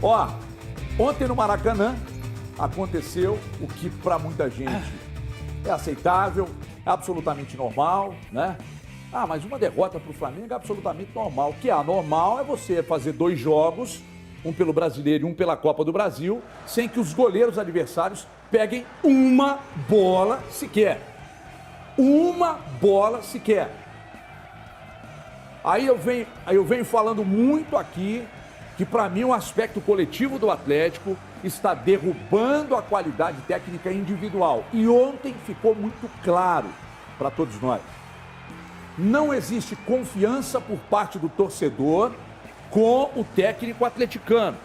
Ó, ontem no Maracanã aconteceu o que para muita gente é aceitável, é absolutamente normal, né? Ah, mas uma derrota para o Flamengo é absolutamente normal. O que é anormal é você fazer 2 jogos, um pelo Brasileiro e um pela Copa do Brasil, sem que os goleiros adversários peguem uma bola sequer. Uma bola sequer. Aí eu venho falando muito aqui que, para mim, o aspecto coletivo do Atlético está derrubando a qualidade técnica individual. E ontem ficou muito claro para todos nós. Não existe confiança por parte do torcedor com o técnico atleticano,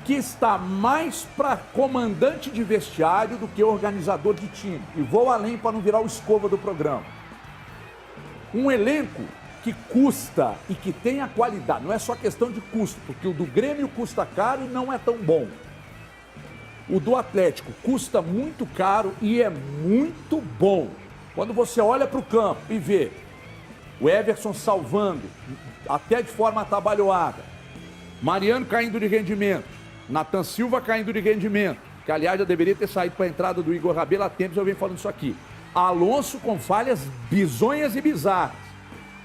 que está mais para comandante de vestiário do que organizador de time. E vou além para não virar o escova do programa. Um elenco que custa e que tem a qualidade, não é só questão de custo, porque o do Grêmio custa caro e não é tão bom. O do Atlético custa muito caro e é muito bom. Quando você olha para o campo e vê o Everson salvando, até de forma atabalhoada, Mariano caindo de rendimento, Nathan Silva caindo de rendimento, que aliás já deveria ter saído para a entrada do Igor Rabelo há tempos, eu venho falando isso aqui. Alonso com falhas bizonhas e bizarras.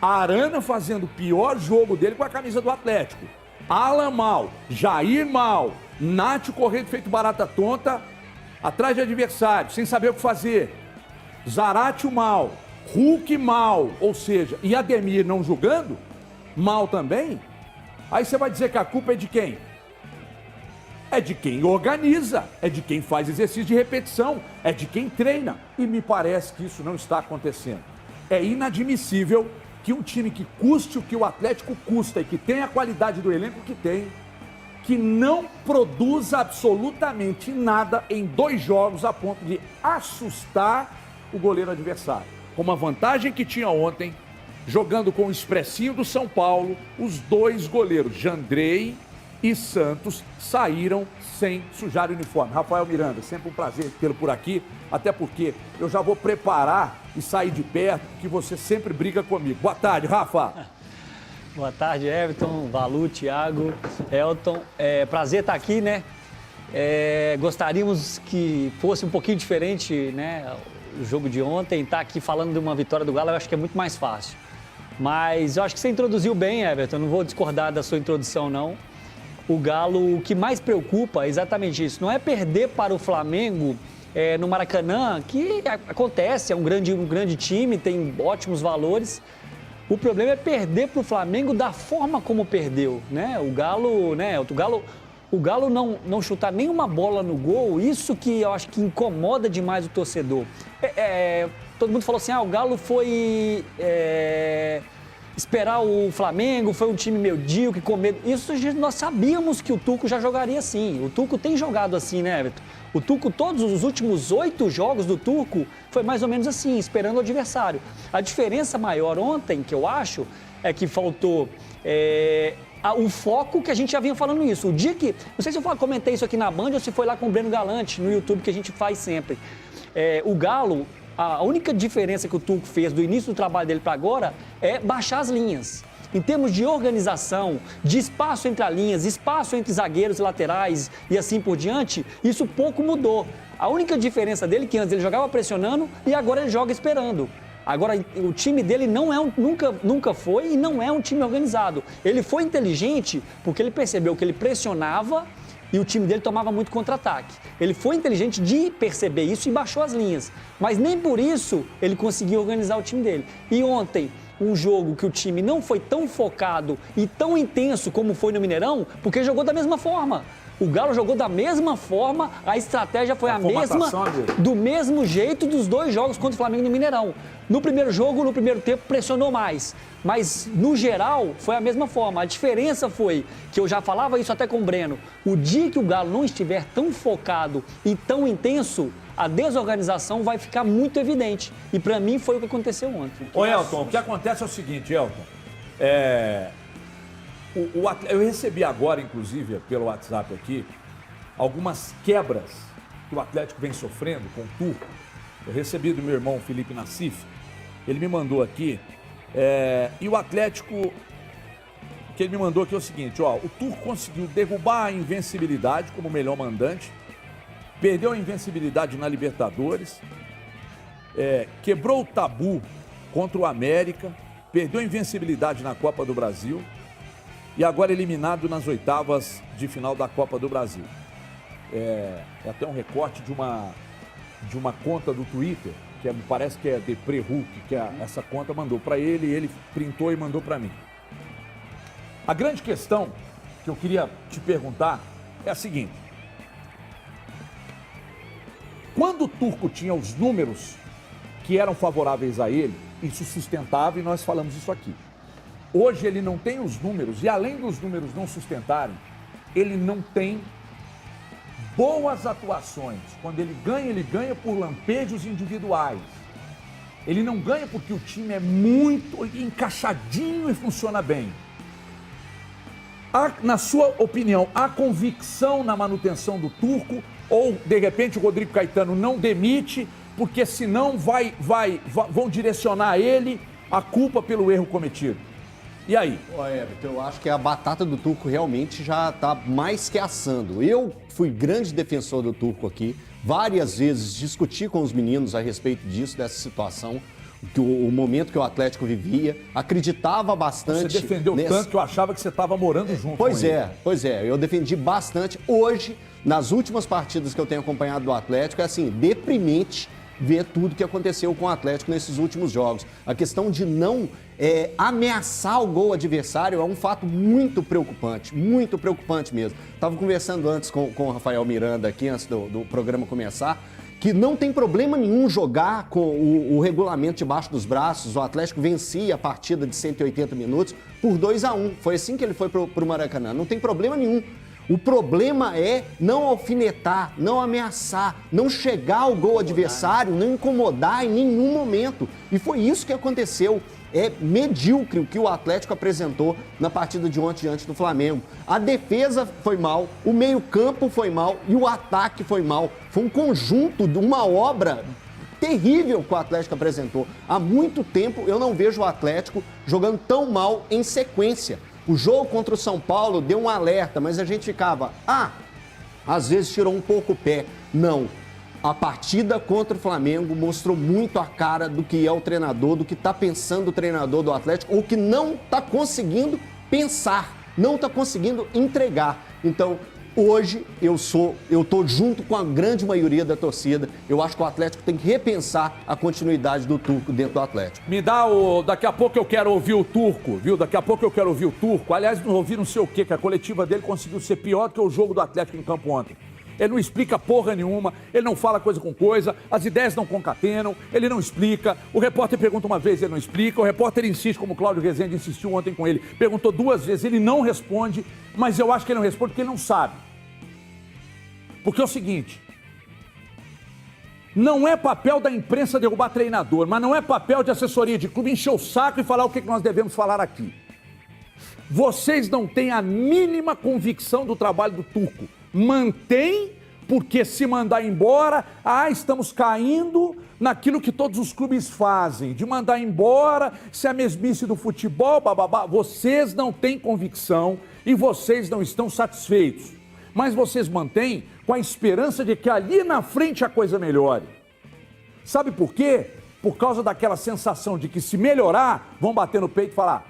Arana fazendo o pior jogo dele com a camisa do Atlético. Alan mal, Jair mal, Nacho correndo feito barata tonta, atrás de adversário, sem saber o que fazer. Zaratio mal, Hulk mal, ou seja, e Ademir não jogando, mal também. Aí você vai dizer que a culpa é de quem? É de quem organiza, é de quem faz exercício de repetição, é de quem treina. E me parece que isso não está acontecendo. É inadmissível que um time que custe o que o Atlético custa e que tem a qualidade do elenco que tem, que não produza absolutamente nada em 2 jogos a ponto de assustar o goleiro adversário. Com uma vantagem que tinha ontem, jogando com o expressinho do São Paulo, os 2 goleiros, Jandrei e Santos, saíram sem sujar o uniforme. Rafael Miranda, sempre um prazer tê-lo por aqui, até porque eu já vou preparar e sair de perto, que você sempre briga comigo. Boa tarde, Rafa. Boa tarde, Everton, Valu, Thiago, Elton. Prazer estar aqui, né? Gostaríamos que fosse um pouquinho diferente, né? O jogo de ontem, estar aqui falando de uma vitória do Galo, eu acho que é muito mais fácil. Mas eu acho que você introduziu bem, Everton, não vou discordar da sua introdução, não. O Galo, o que mais preocupa é exatamente isso, não é perder para o Flamengo no Maracanã, que acontece, é um grande time, tem ótimos valores. O problema é perder para o Flamengo da forma como perdeu, né? O Galo não chutar nenhuma bola no gol, isso que eu acho que incomoda demais o torcedor. Todo mundo falou assim, o Galo foi esperar o Flamengo, foi um time medíocre, com medo. Isso nós sabíamos que o Tuco já jogaria assim. O Tuco tem jogado assim, né, Everton? O Tuco, todos os últimos 8 jogos do Tuco, foi mais ou menos assim, esperando o adversário. A diferença maior ontem, que eu acho, é que faltou o foco que a gente já vinha falando isso. O dia que, não sei se eu comentei isso aqui na Band ou se foi lá com o Breno Galante, no YouTube, que a gente faz sempre. O Galo, a única diferença que o Tuco fez do início do trabalho dele para agora é baixar as linhas. Em termos de organização, de espaço entre as linhas, espaço entre zagueiros e laterais e assim por diante, isso pouco mudou. A única diferença dele é que antes ele jogava pressionando e agora ele joga esperando. Agora, o time dele nunca foi e não é um time organizado. Ele foi inteligente porque ele percebeu que ele pressionava e o time dele tomava muito contra-ataque. Ele foi inteligente de perceber isso e baixou as linhas. Mas nem por isso ele conseguiu organizar o time dele. E ontem, um jogo que o time não foi tão focado e tão intenso como foi no Mineirão, porque jogou da mesma forma. O Galo jogou da mesma forma, a estratégia foi a mesma, do mesmo jeito dos 2 jogos contra o Flamengo no Mineirão. No primeiro jogo, no primeiro tempo, pressionou mais. Mas, no geral, foi a mesma forma. A diferença foi, que eu já falava isso até com o Breno, o dia que o Galo não estiver tão focado e tão intenso, a desorganização vai ficar muito evidente. E, para mim, foi o que aconteceu ontem. Ô, Elton, o que acontece é o seguinte, Elton. Eu recebi agora, inclusive, pelo WhatsApp aqui, algumas quebras que o Atlético vem sofrendo com o Turco. Eu recebi do meu irmão Felipe Nassif, ele me mandou aqui, e o Atlético que ele me mandou aqui é o seguinte, ó, o Turco conseguiu derrubar a invencibilidade como melhor mandante, perdeu a invencibilidade na Libertadores, quebrou o tabu contra o América, perdeu a invencibilidade na Copa do Brasil e agora eliminado nas oitavas de final da Copa do Brasil. É até um recorte de uma conta do Twitter, que parece que é Depre Hulk, que essa conta mandou para ele, ele printou e mandou para mim. A grande questão que eu queria te perguntar é a seguinte. Quando o Turco tinha os números que eram favoráveis a ele, isso sustentava e nós falamos isso aqui. Hoje ele não tem os números e além dos números não sustentarem, ele não tem boas atuações. Quando ele ganha por lampejos individuais. Ele não ganha porque o time é muito encaixadinho e funciona bem. Na sua opinião, há convicção na manutenção do Turco ou, de repente, o Rodrigo Caetano não demite porque senão vão direcionar a ele a culpa pelo erro cometido? E aí? Everton, eu acho que a batata do Turco realmente já está mais que assando. Eu fui grande defensor do Turco aqui, várias vezes discuti com os meninos a respeito disso, dessa situação, o momento que o Atlético vivia, acreditava bastante... Você defendeu tanto que eu achava que você estava morando junto com ele. Pois é, eu defendi bastante. Hoje, nas últimas partidas que eu tenho acompanhado do Atlético, é assim, deprimente ver tudo que aconteceu com o Atlético nesses últimos jogos. A questão de não ameaçar o gol adversário é um fato muito preocupante mesmo. Estava conversando antes com o Rafael Miranda aqui, antes do programa começar, que não tem problema nenhum jogar com o regulamento debaixo dos braços. O Atlético vencia a partida de 180 minutos por 2-1. Foi assim que ele foi para o Maracanã. Não tem problema nenhum. O problema é não alfinetar, não ameaçar, não chegar ao gol adversário, não incomodar em nenhum momento. E foi isso que aconteceu. É medíocre o que o Atlético apresentou na partida de ontem diante do Flamengo. A defesa foi mal, o meio-campo foi mal e o ataque foi mal. Foi um conjunto de uma obra terrível que o Atlético apresentou. Há muito tempo eu não vejo o Atlético jogando tão mal em sequência. O jogo contra o São Paulo deu um alerta, mas a gente ficava, às vezes tirou um pouco o pé. Não. A partida contra o Flamengo mostrou muito a cara do que é o treinador, do que está pensando o treinador do Atlético, ou que não está conseguindo pensar, não está conseguindo entregar. Então, hoje eu estou junto com a grande maioria da torcida. Eu acho que o Atlético tem que repensar a continuidade do Turco dentro do Atlético. Me dá daqui a pouco eu quero ouvir o Turco, viu? Daqui a pouco eu quero ouvir o Turco. Aliás, não ouvi não sei o quê, que a coletiva dele conseguiu ser pior do que o jogo do Atlético em campo ontem. Ele não explica porra nenhuma, ele não fala coisa com coisa, as ideias não concatenam, ele não explica. O repórter pergunta uma vez, ele não explica. O repórter insiste, como o Cláudio Rezende insistiu ontem com ele. Perguntou 2 vezes, ele não responde, mas eu acho que ele não responde porque ele não sabe. Porque é o seguinte, não é papel da imprensa derrubar treinador, mas não é papel de assessoria de clube encher o saco e falar o que nós devemos falar aqui. Vocês não têm a mínima convicção do trabalho do Turco. Mantém, porque se mandar embora, estamos caindo naquilo que todos os clubes fazem, de mandar embora, se é a mesmice do futebol, bababá. Vocês não têm convicção e vocês não estão satisfeitos. Mas vocês mantêm com a esperança de que ali na frente a coisa melhore. Sabe por quê? Por causa daquela sensação de que se melhorar, vão bater no peito e falar,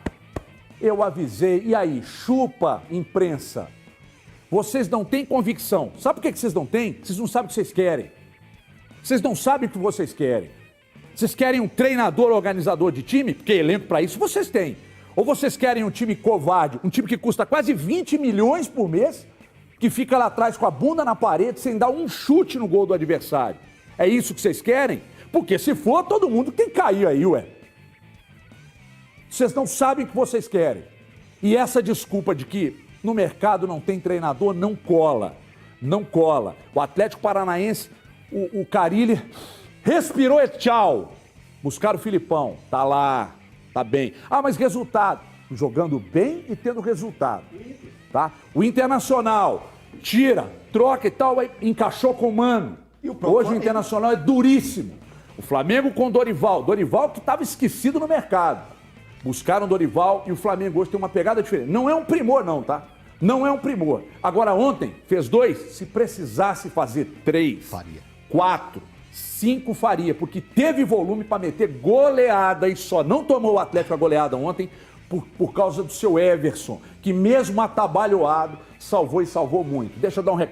eu avisei, e aí, chupa, imprensa. Vocês não têm convicção. Sabe por que vocês não têm? Vocês não sabem o que vocês querem. Vocês não sabem o que vocês querem. Vocês querem um treinador organizador de time? Porque elenco para isso vocês têm. Ou vocês querem um time covarde, um time que custa quase 20 milhões por mês, que fica lá atrás com a bunda na parede sem dar um chute no gol do adversário. É isso que vocês querem? Porque se for, todo mundo tem que cair aí, ué. Vocês não sabem o que vocês querem. E essa desculpa de que no mercado não tem treinador, não cola. Não cola. O Atlético Paranaense, o Carille respirou e tchau. Buscaram o Filipão. Tá lá, tá bem. Mas resultado. Jogando bem e tendo resultado. Tá? O Internacional tira, troca e tal, encaixou com o Mano. Hoje o Internacional é duríssimo. O Flamengo com o Dorival. Dorival que estava esquecido no mercado. Buscaram o Dorival e o Flamengo hoje tem uma pegada diferente. Não é um primor, não, tá? Não é um primor. Agora, ontem, fez 2. Se precisasse fazer 3, Faria. 4, 5 faria, porque teve volume para meter goleada e só não tomou o Atlético a goleada ontem por causa do seu Everson, que mesmo atabalhoado, salvou e salvou muito. Deixa eu dar um recado.